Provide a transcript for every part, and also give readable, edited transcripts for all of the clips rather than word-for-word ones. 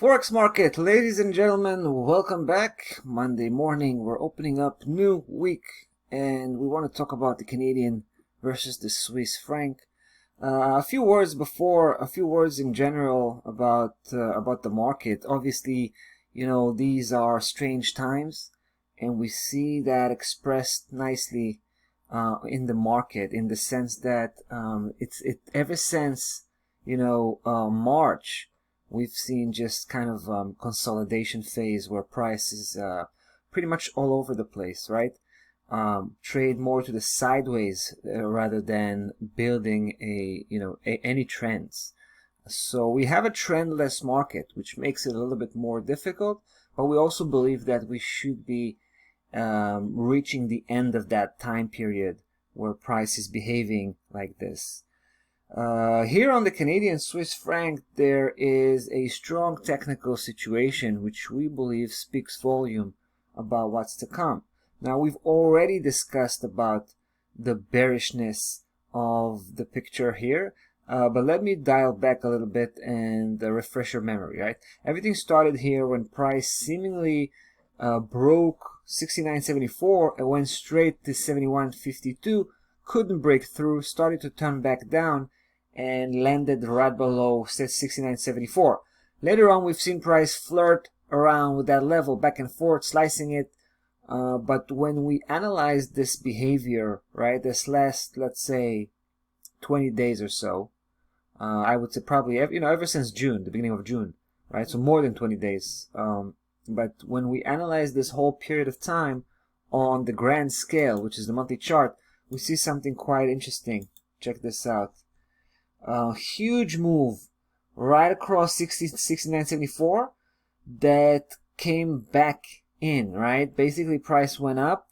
Forex market, ladies and gentlemen, welcome back. Monday morning, we're opening up new week, and we want to talk about the Canadian versus the Swiss franc. A few words in general about the market. Obviously, these are strange times, and we see that expressed nicely in the market, in the sense that ever since March. We've seen just kind of consolidation phase where price is pretty much all over the place, right? Trade more to the sideways rather than building any trends. So we have a trendless market, which makes it a little bit more difficult, but we also believe that we should be reaching the end of that time period where price is behaving like this. Here on the Canadian Swiss franc, there is a strong technical situation which we believe speaks volume about what's to come. Now, we've already discussed about the bearishness of the picture here, but let me dial back a little bit and refresh your memory, right? Everything started here when price seemingly broke 69.74 and went straight to 71.52, couldn't break through, started to turn back down, and landed right below 69.74. Later on, we've seen price flirt around with that level, back and forth, slicing it. But when we analyze this behavior, right, this last, let's say, 20 days or so, I would say probably, ever since June, the beginning of June, right, so more than 20 days. But when we analyze this whole period of time on the grand scale, which is the monthly chart, we see something quite interesting. Check this out. Huge move right across 69.74 that came back in, right? Basically, price went up.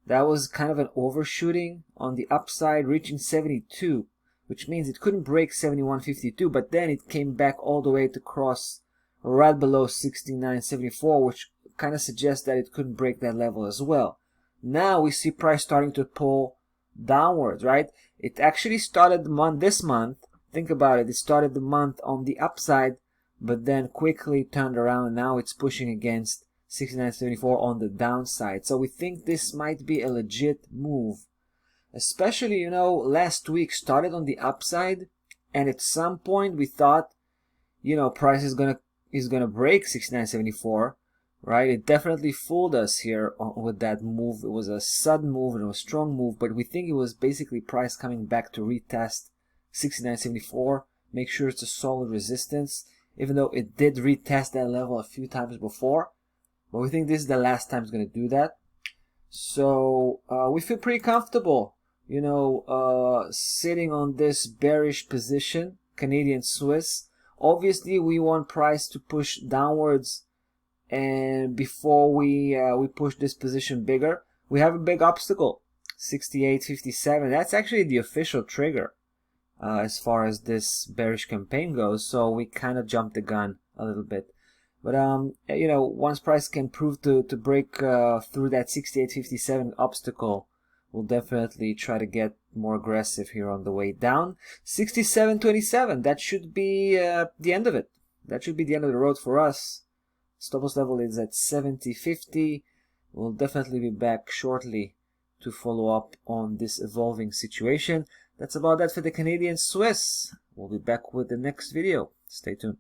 That was kind of an overshooting on the upside, reaching 72, which means it couldn't break 71.52, but then it came back all the way to cross right below 69.74, which kind of suggests that it couldn't break that level as well. Now we see price starting to pull downwards, right? It actually started this month. Think about it. It started the month on the upside, but then quickly turned around, and now it's pushing against 69.74 on the downside. So we think this might be a legit move. Especially, last week started on the upside, and at some point we thought, price is gonna break 69.74, right? It definitely fooled us here with that move. It was a sudden move and a strong move, but we think it was basically price coming back to retest 69.74, make sure it's a solid resistance, even though it did retest that level a few times before. But we think this is the last time it's going to do that. So we feel pretty comfortable, sitting on this bearish position, Canadian Swiss. Obviously, we want price to push downwards, and before we push this position bigger, we have a big obstacle, 68.57. That's actually the official trigger as far as this bearish campaign goes, so we kind of jumped the gun a little bit. But once price can prove to break through that 68.57 obstacle, we'll definitely try to get more aggressive here on the way down. 67.27, that should be the end of it. That should be the end of the road for us. Stop loss level is at 70.50. We'll definitely be back shortly to follow up on this evolving situation. That's about that for the Canadian Swiss. We'll be back with the next video. Stay tuned.